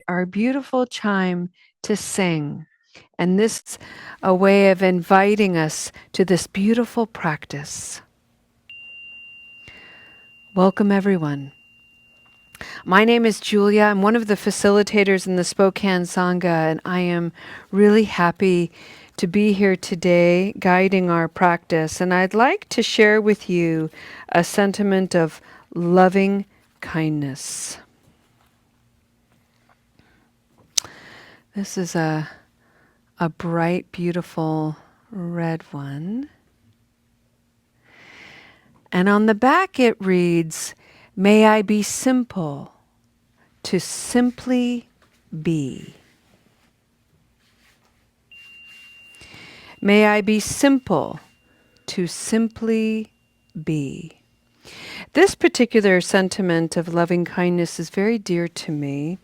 our beautiful chime to sing. And this is a way of inviting us to this beautiful practice. Welcome, everyone. My name is Julia. I'm one of the facilitators in the Spokane Sangha, and I am really happy to be here today guiding our practice. And I'd like to share with you a sentiment of loving kindness. This is a bright, beautiful red one. And on the back it reads, "May I be simple to simply be." May I be simple to simply be. This particular sentiment of loving kindness is very dear to me.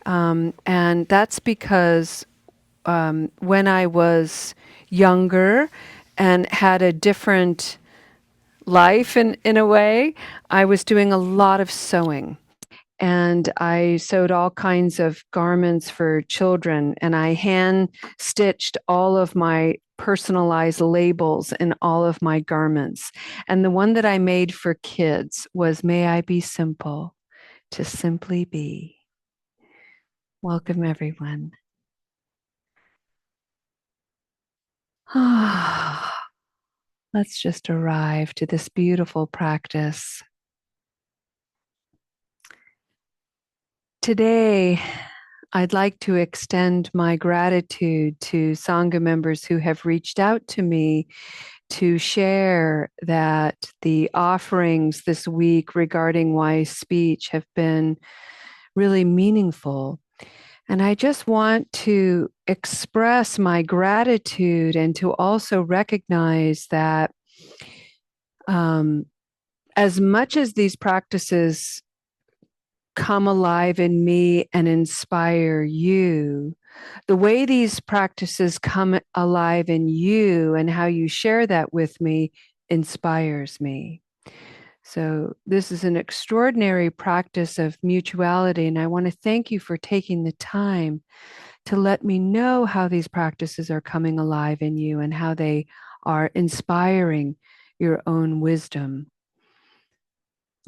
And that's because when I was younger and had a different life in a way, I was doing a lot of sewing. And I sewed all kinds of garments for children, and I hand stitched all of my personalized labels in all of my garments. And the one that I made for kids was, "May I be simple to simply be." Welcome, everyone. Let's just arrive to this beautiful practice. Today, I'd like to extend my gratitude to Sangha members who have reached out to me to share that the offerings this week regarding wise speech have been really meaningful. And I just want to express my gratitude and to also recognize that as much as these practices come alive in me and inspire you, the way these practices come alive in you and how you share that with me inspires me. So this is an extraordinary practice of mutuality, and I want to thank you for taking the time to let me know how these practices are coming alive in you and how they are inspiring your own wisdom.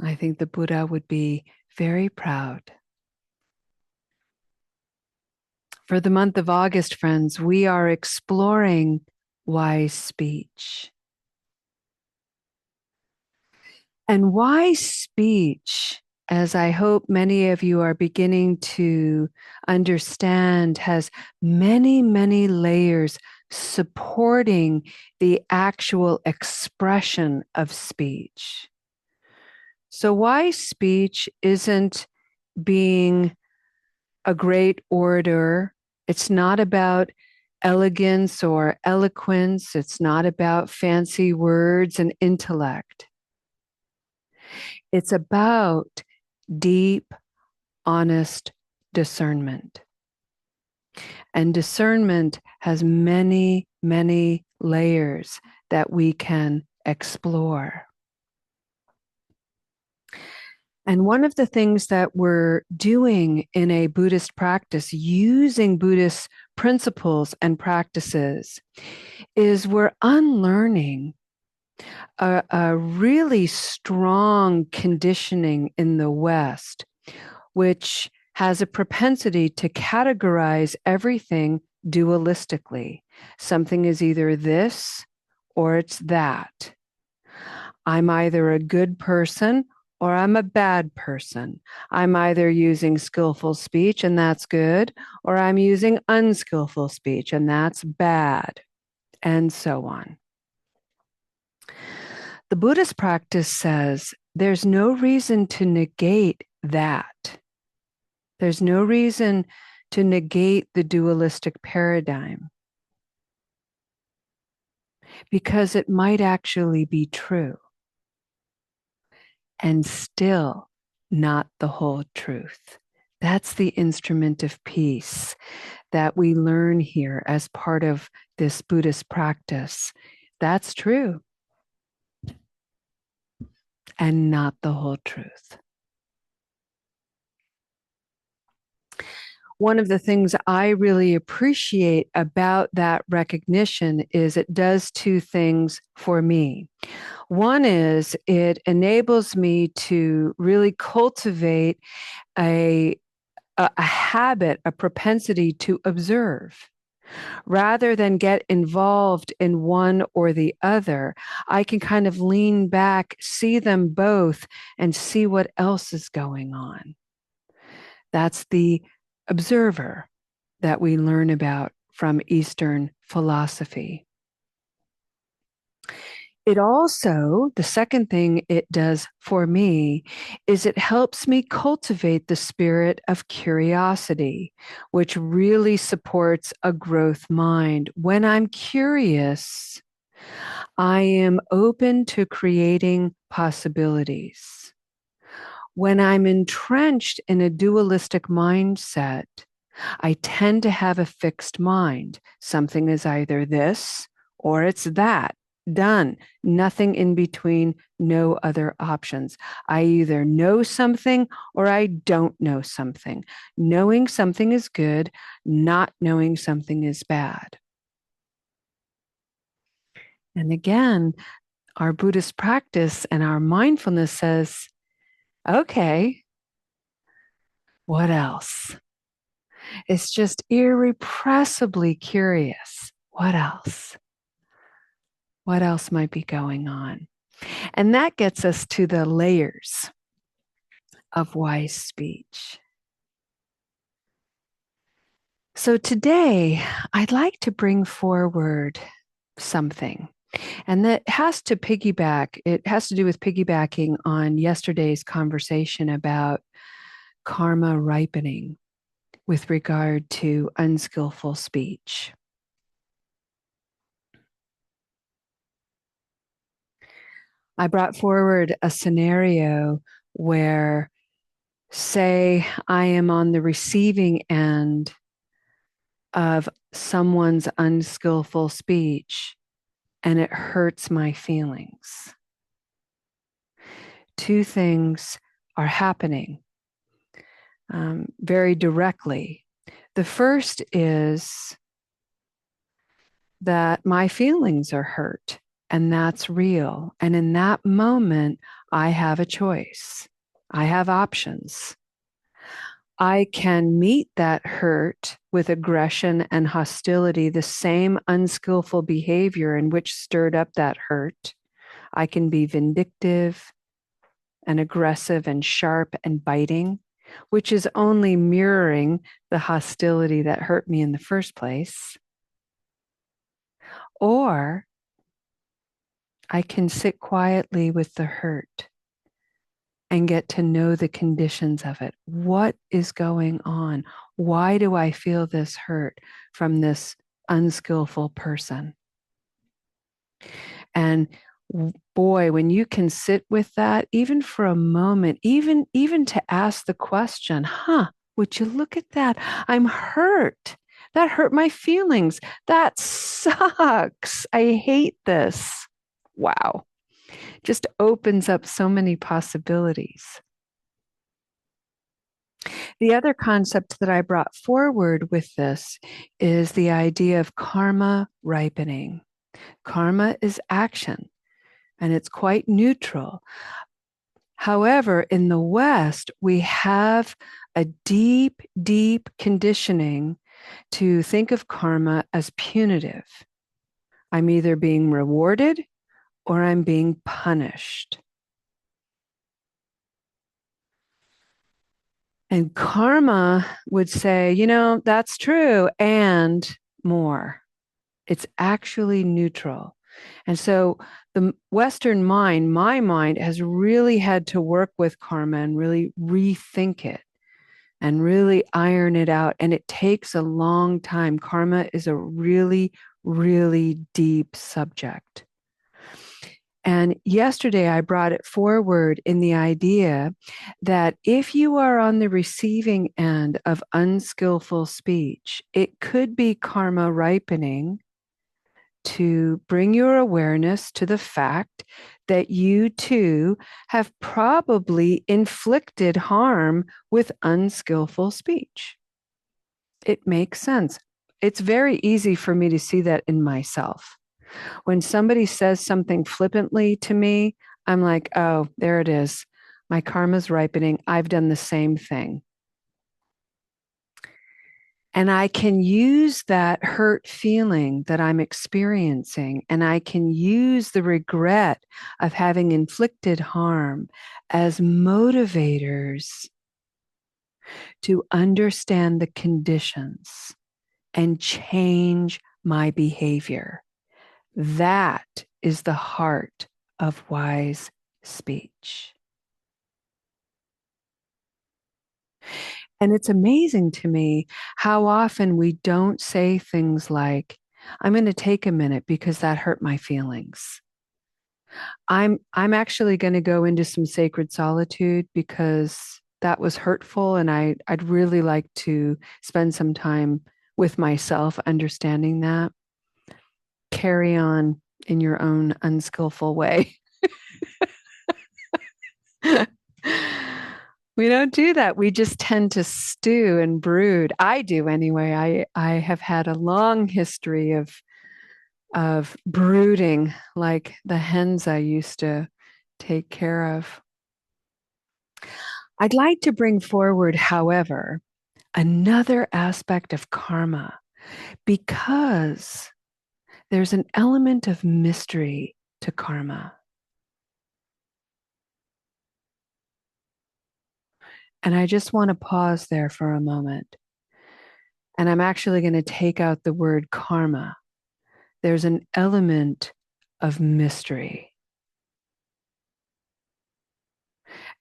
I think the Buddha would be very proud. For the month of August, friends, we are exploring wise speech. And wise speech, as I hope many of you are beginning to understand, has many, many layers supporting the actual expression of speech. So wise speech isn't being a great orator. It's not about elegance or eloquence. It's not about fancy words and intellect. It's about deep, honest discernment. And discernment has many, many layers that we can explore. And one of the things that we're doing in a Buddhist practice, using Buddhist principles and practices, is we're unlearning a really strong conditioning in the West, which has a propensity to categorize everything dualistically. Something is either this or it's that. I'm either a good person or I'm a bad person. I'm either using skillful speech and that's good, or I'm using unskillful speech and that's bad, and so on. The Buddhist practice says there's no reason to negate that. There's no reason to negate the dualistic paradigm, because it might actually be true and still not the whole truth. That's the instrument of peace that we learn here as part of this Buddhist practice. That's true and not the whole truth. One of the things I really appreciate about that recognition is it does two things for me. One is it enables me to really cultivate a, a habit, a propensity to observe. Rather than get involved in one or the other, I can kind of lean back, see them both, and see what else is going on. That's the observer that we learn about from Eastern philosophy. It also, the second thing it does for me is it helps me cultivate the spirit of curiosity, which really supports a growth mind. When I'm curious, I am open to creating possibilities. When I'm entrenched in a dualistic mindset, I tend to have a fixed mind. Something is either this or it's that. Done. Nothing in between, no other options. I either know something or I don't know something. Knowing something is good, not knowing something is bad. And again, our Buddhist practice and our mindfulness says, okay, what else? It's just irrepressibly curious. What else? What else might be going on? And that gets us to the layers of wise speech. So today, I'd like to bring forward something, and that has to piggyback, it has to do with piggybacking on yesterday's conversation about karma ripening with regard to unskillful speech. I brought forward a scenario where, say, I am on the receiving end of someone's unskillful speech and it hurts my feelings. Two things are happening very directly. The first is that my feelings are hurt, and that's real. And in that moment, I have a choice, I have options. I can meet that hurt with aggression and hostility, the same unskillful behavior in which stirred up that hurt. I can be vindictive and aggressive and sharp and biting, which is only mirroring the hostility that hurt me in the first place. Or I can sit quietly with the hurt and get to know the conditions of it. What is going on? Why do I feel this hurt from this unskillful person? And boy, when you can sit with that, even for a moment, even to ask the question, would you look at that? I'm hurt. That hurt my feelings. That sucks. I hate this. Wow. Just opens up so many possibilities. The other concept that I brought forward with this is the idea of karma ripening. Karma is action, and it's quite neutral. However, in the West, we have a deep, deep conditioning to think of karma as punitive. I'm either being rewarded or I'm being punished. And karma would say, that's true, and more. It's actually neutral. And so the Western mind, my mind, has really had to work with karma and really rethink it and really iron it out. And it takes a long time. Karma is a really, really deep subject. And yesterday I brought it forward in the idea that if you are on the receiving end of unskillful speech, it could be karma ripening to bring your awareness to the fact that you too have probably inflicted harm with unskillful speech. It makes sense. It's very easy for me to see that in myself. When somebody says something flippantly to me, I'm like, oh, there it is. My karma's ripening. I've done the same thing. And I can use that hurt feeling that I'm experiencing, and I can use the regret of having inflicted harm as motivators to understand the conditions and change my behavior. That is the heart of wise speech. And it's amazing to me how often we don't say things like, I'm going to take a minute because that hurt my feelings. I'm actually going to go into some sacred solitude because that was hurtful, and I'd really like to spend some time with myself understanding that. Carry on in your own unskillful way. We don't do that. We just tend to stew and brood. I do anyway. I have had a long history of brooding like the hens I used to take care of. I'd like to bring forward, however, another aspect of karma because there's an element of mystery to karma. And I just want to pause there for a moment. And I'm actually going to take out the word karma. There's an element of mystery.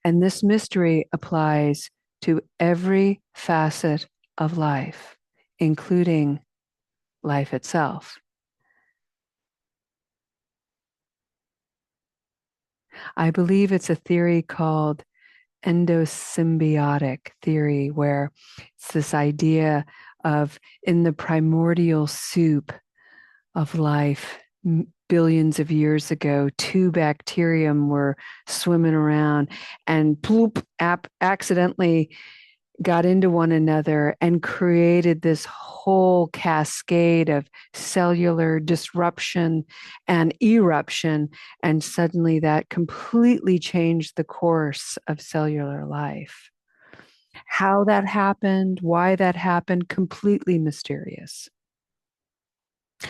And this mystery applies to every facet of life, including life itself. I believe it's a theory called endosymbiotic theory, where it's this idea of in the primordial soup of life, billions of years ago, two bacterium were swimming around and ploop, accidentally got into one another and created this whole cascade of cellular disruption and eruption. And suddenly that completely changed the course of cellular life. How that happened, why that happened, completely mysterious.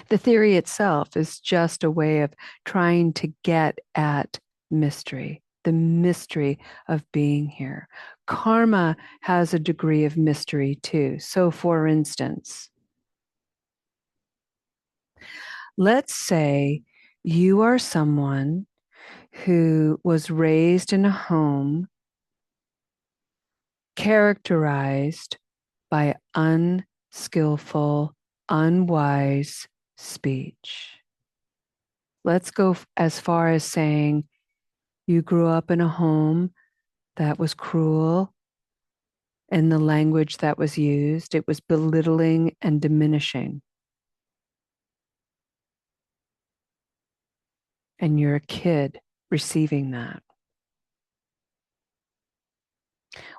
The theory itself is just a way of trying to get at mystery, the mystery of being here. Karma has a degree of mystery too. So, for instance, let's say you are someone who was raised in a home characterized by unskillful, unwise speech. Let's go as far as saying you grew up in a home that was cruel in the language that was used. It was belittling and diminishing. And you're a kid receiving that.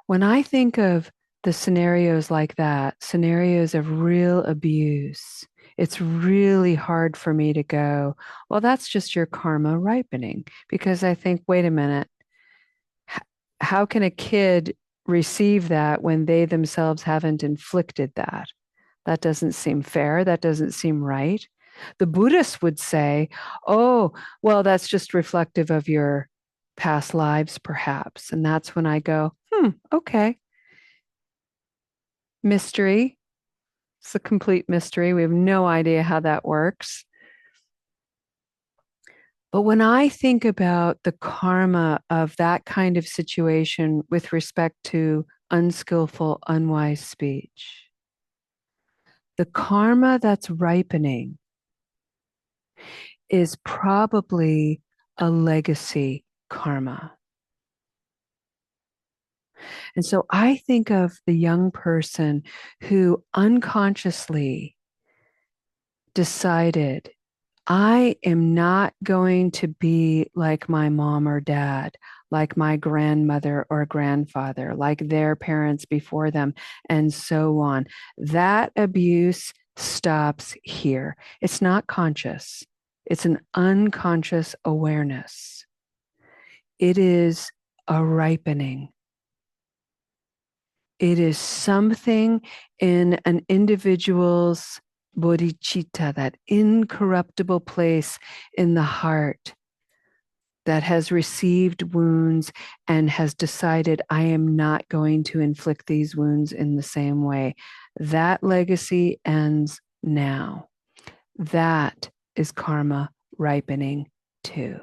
When I think of the scenarios like that, scenarios of real abuse, it's really hard for me to go, well, that's just your karma ripening. Because I think, wait a minute, how can a kid receive that when they themselves haven't inflicted that? That doesn't seem fair. That doesn't seem right. The Buddhists would say, oh, well, that's just reflective of your past lives, perhaps. And that's when I go, okay. Mystery. It's a complete mystery. We have no idea how that works. But when I think about the karma of that kind of situation with respect to unskillful, unwise speech, the karma that's ripening is probably a legacy karma. And so I think of the young person who unconsciously decided, I am not going to be like my mom or dad, like my grandmother or grandfather, like their parents before them, and so on. That abuse stops here. It's not conscious, it's an unconscious awareness. It is a ripening. It is something in an individual's bodhicitta, that incorruptible place in the heart that has received wounds and has decided, I am not going to inflict these wounds in the same way. That legacy ends now. That is karma ripening too.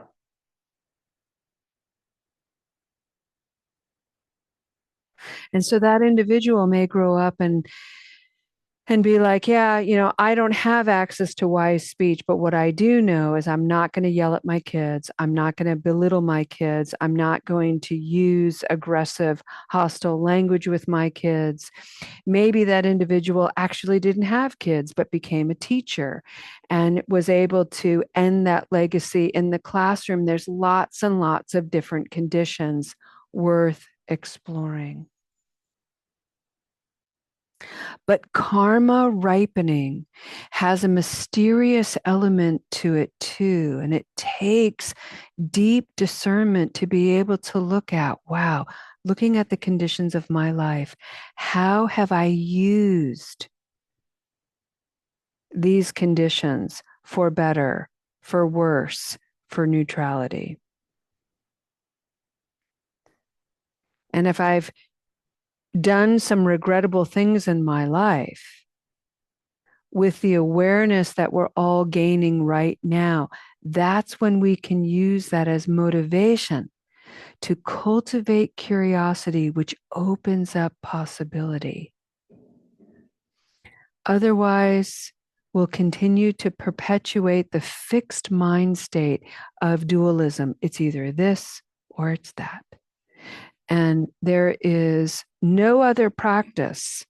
And so that individual may grow up and be like, yeah, I don't have access to wise speech, but what I do know is I'm not going to yell at my kids. I'm not going to belittle my kids. I'm not going to use aggressive, hostile language with my kids. Maybe that individual actually didn't have kids, but became a teacher and was able to end that legacy in the classroom. There's lots and lots of different conditions worth exploring. But karma ripening has a mysterious element to it too. And it takes deep discernment to be able to look at, wow, looking at the conditions of my life, how have I used these conditions for better, for worse, for neutrality? And if I've done some regrettable things in my life, with the awareness that we're all gaining right now, that's when we can use that as motivation to cultivate curiosity, which opens up possibility. Otherwise, we'll continue to perpetuate the fixed mind state of dualism. It's either this or it's that. And there is no other practice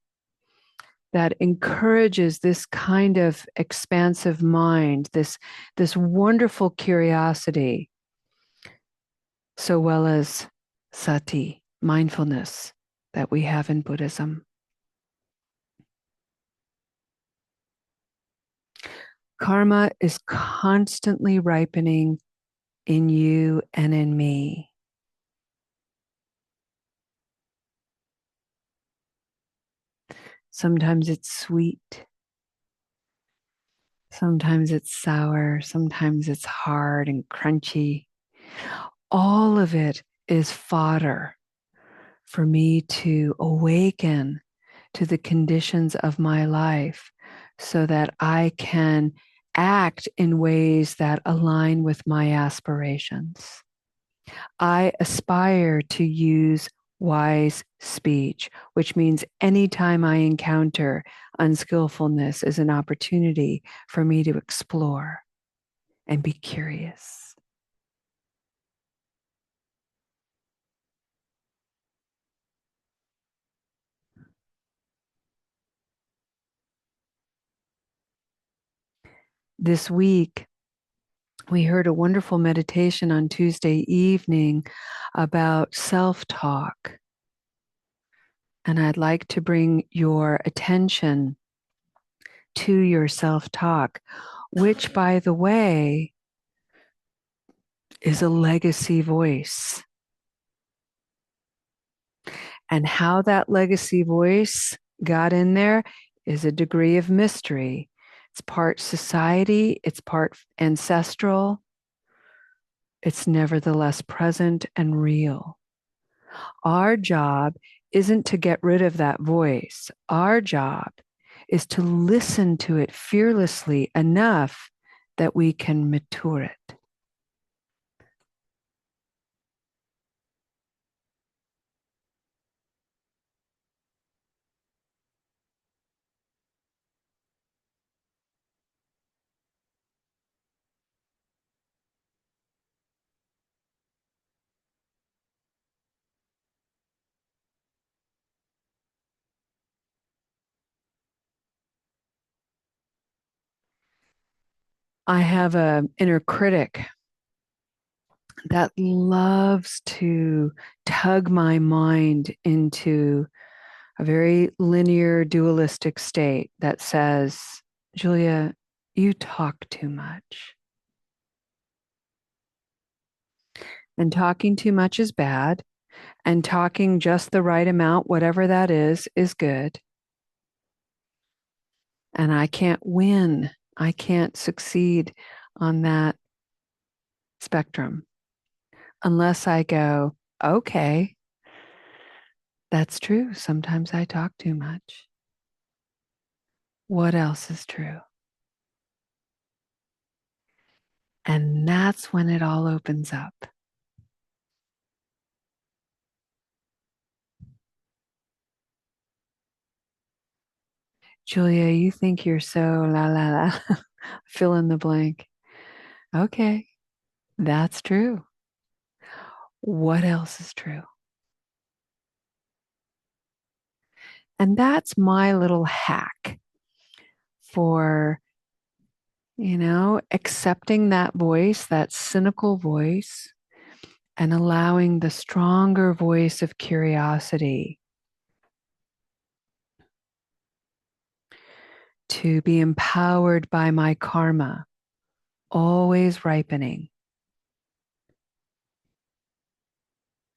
that encourages this kind of expansive mind, this wonderful curiosity, so well as sati, mindfulness, that we have in Buddhism. Karma is constantly ripening in you and in me. Sometimes it's sweet. Sometimes it's sour. Sometimes it's hard and crunchy. All of it is fodder for me to awaken to the conditions of my life so that I can act in ways that align with my aspirations. I aspire to use wise speech, which means anytime I encounter unskillfulness is an opportunity for me to explore and be curious. This week, we heard a wonderful meditation on Tuesday evening about self-talk. And I'd like to bring your attention to your self-talk, which, by the way, is a legacy voice. And how that legacy voice got in there is a degree of mystery. It's part society, it's part ancestral, it's nevertheless present and real. Our job isn't to get rid of that voice. Our job is to listen to it fearlessly enough that we can mature it. I have an inner critic that loves to tug my mind into a very linear, dualistic state that says, Julia, you talk too much. And talking too much is bad. And talking just the right amount, whatever that is good. And I can't win. I can't succeed on that spectrum unless I go, okay, that's true. Sometimes I talk too much. What else is true? And that's when it all opens up. Julia, you think you're so la la la, fill in the blank. Okay, that's true. What else is true? And that's my little hack for, accepting that voice, that cynical voice, and allowing the stronger voice of curiosity to be empowered by my karma, always ripening,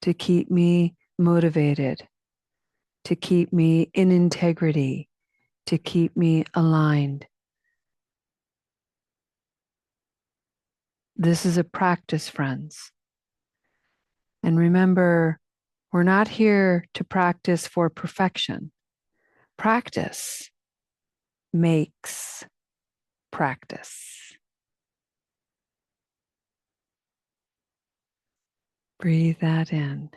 to keep me motivated, to keep me in integrity, to keep me aligned. This is a practice, friends. And remember, we're not here to practice for perfection. Practice makes practice. Breathe that in.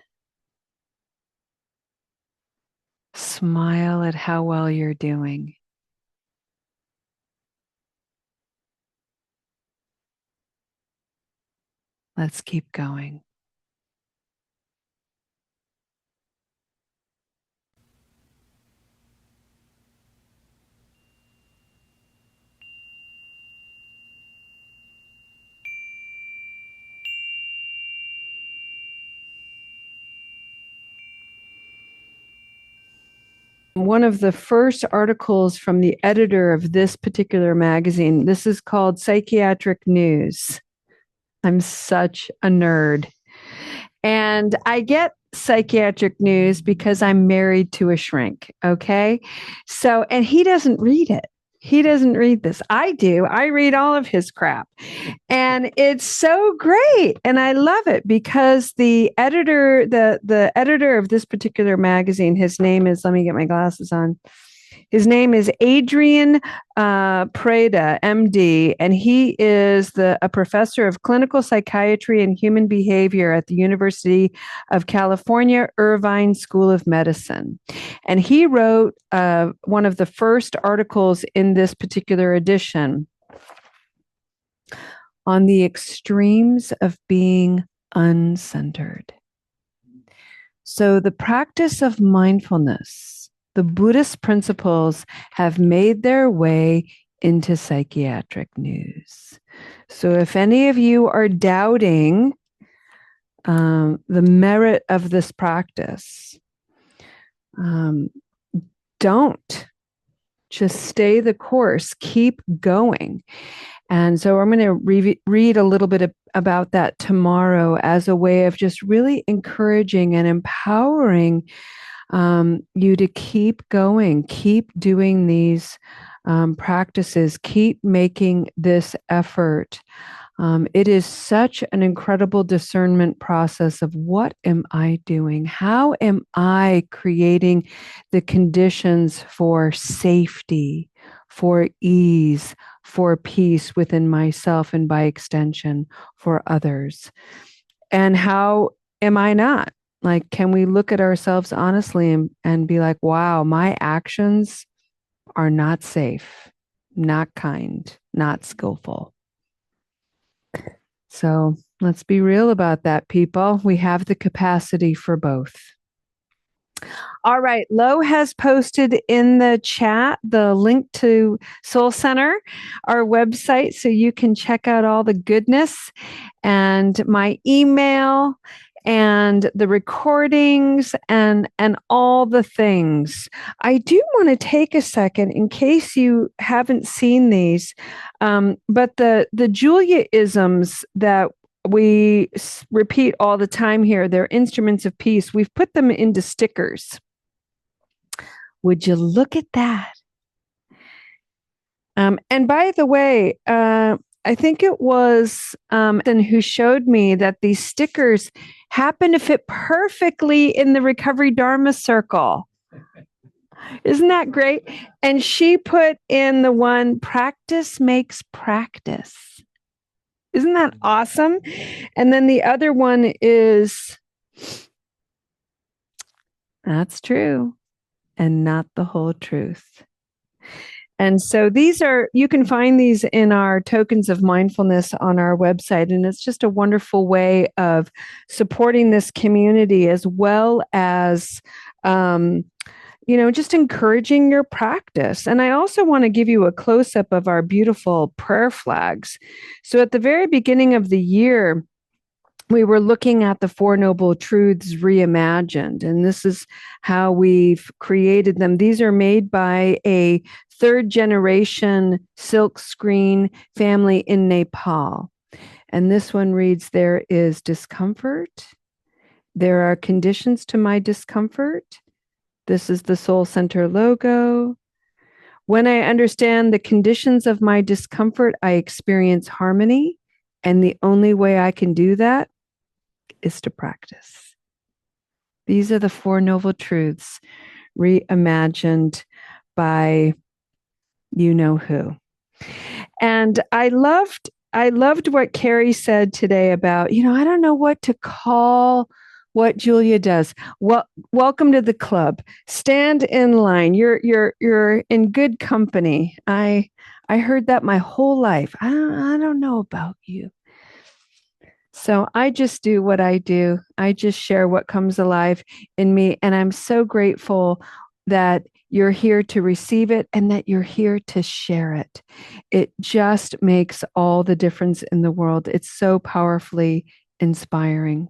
Smile at how well you're doing. Let's keep going. One of the first articles from the editor of this particular magazine, this is called Psychiatric News. I'm such a nerd. And I get psychiatric news because I'm married to a shrink. Okay. So, and he doesn't read it. He doesn't read this. I do. I read all of his crap. And it's so great. And I love it because the editor of this particular magazine, his name is, let me get my glasses on. His name is Adrian Prada, MD, and he is a professor of clinical psychiatry and human behavior at the University of California, Irvine School of Medicine. And he wrote one of the first articles in this particular edition on the extremes of being uncentered. So, the practice of mindfulness, the Buddhist principles have made their way into psychiatric news. So, if any of you are doubting the merit of this practice, don't. Just stay the course, keep going. And so I'm going to read a little bit about that tomorrow as a way of just really encouraging and empowering you to keep going, keep doing these practices, keep making this effort. It is such an incredible discernment process of what am I doing? How am I creating the conditions for safety, for ease, for peace within myself and by extension for others? And how am I not? Like, can we look at ourselves honestly and be like, wow, my actions are not safe, not kind, not skillful? So let's be real about that, people. We have the capacity for both. All right. Lo has posted in the chat the link to Soul Center, our website, so you can check out all the goodness and my email and the recordings and all the things. I do want to take a second in case you haven't seen these, but the Julia isms that we repeat all the time here, they're instruments of peace. We've put them into stickers. Would you look at that? And by the way, I think it was who showed me that these stickers happen to fit perfectly in the Recovery Dharma Circle. Isn't that great? And she put in the one, practice makes practice. Isn't that awesome? And then the other one is, that's true, and not the whole truth. And so these are, you can find these in our tokens of mindfulness on our website. And it's just a wonderful way of supporting this community as well as, just encouraging your practice. And I also want to give you a close up of our beautiful prayer flags. So at the very beginning of the year, we were looking at the Four Noble Truths reimagined, and this is how we've created them. These are made by a third generation silk screen family in Nepal. And this one reads, there is discomfort. There are conditions to my discomfort. This is the Soul Center logo. When I understand the conditions of my discomfort, I experience harmony. And the only way I can do that is to practice. These are the Four Noble Truths reimagined by you know who. And I loved what Carrie said today about, I don't know what to call what Julia does. Well, welcome to the club. Stand in line. You're in good company. I heard that my whole life. I don't know about you. So I just do what I do. I just share what comes alive in me. And I'm so grateful that you're here to receive it and that you're here to share it. It just makes all the difference in the world. It's so powerfully inspiring.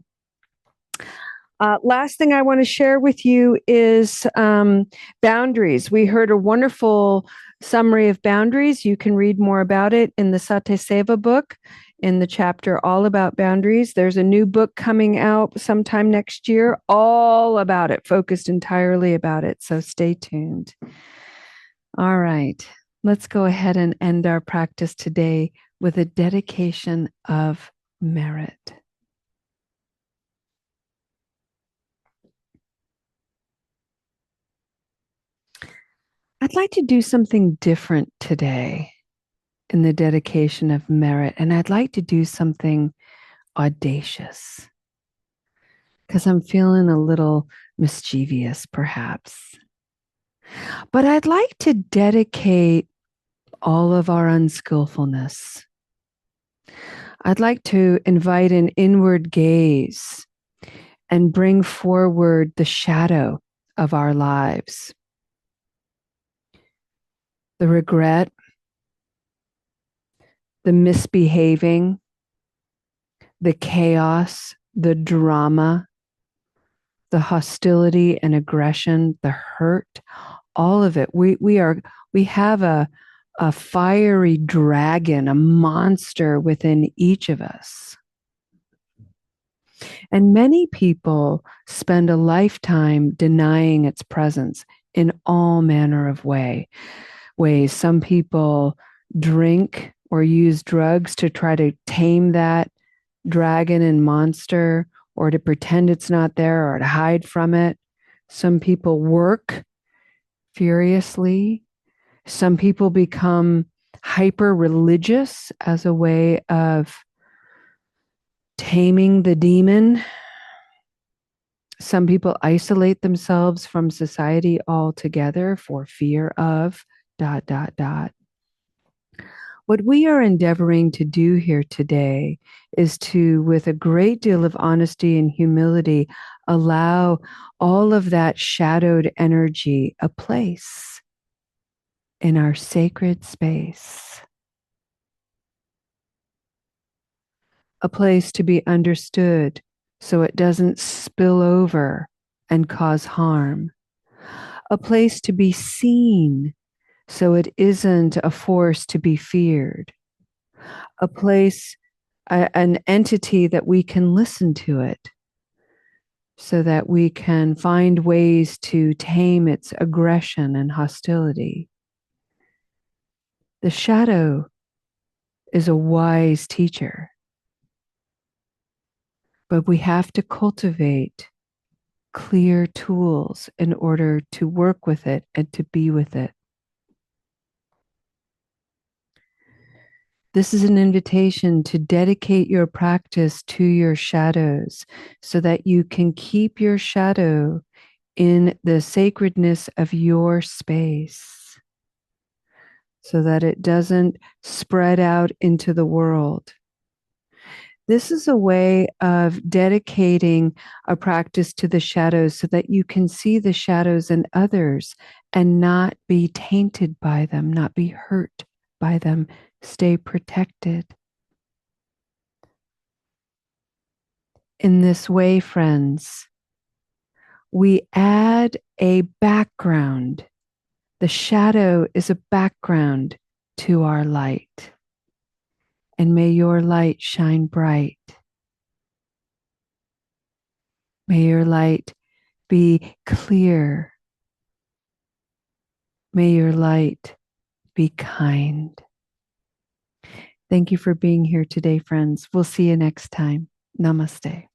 Last thing I want to share with you is boundaries. We heard a wonderful summary of boundaries. You can read more about it in the Satyaseva book, in the chapter all about boundaries. There's a new book coming out sometime next year, all about it, focused entirely about it. So stay tuned. All right, let's go ahead and end our practice today with a dedication of merit. I'd like to do something different today in the dedication of merit, and I'd like to do something audacious because I'm feeling a little mischievous, perhaps. But I'd like to dedicate all of our unskillfulness. I'd like to invite an inward gaze and bring forward the shadow of our lives. The regret, the misbehaving, the chaos, the drama, the hostility and aggression, the hurt, all of it. We have a fiery dragon, a monster within each of us. And many people spend a lifetime denying its presence in all manner of ways. Some people drink or use drugs to try to tame that dragon and monster, or to pretend it's not there, or to hide from it. Some people work furiously. Some people become hyper religious as a way of taming the demon. Some people isolate themselves from society altogether for fear of ... What we are endeavoring to do here today is to, with a great deal of honesty and humility, allow all of that shadowed energy a place in our sacred space, a place to be understood so it doesn't spill over and cause harm, a place to be seen so it isn't a force to be feared, a place, an entity that we can listen to it so that we can find ways to tame its aggression and hostility. The shadow is a wise teacher, but we have to cultivate clear tools in order to work with it and to be with it. This is an invitation to dedicate your practice to your shadows so that you can keep your shadow in the sacredness of your space, so that it doesn't spread out into the world. This is a way of dedicating a practice to the shadows so that you can see the shadows in others and not be tainted by them, not be hurt by them. Stay protected. In this way, friends, we add a background. The shadow is a background to our light. And may your light shine bright. May your light be clear. May your light be kind. Thank you for being here today, friends. We'll see you next time. Namaste.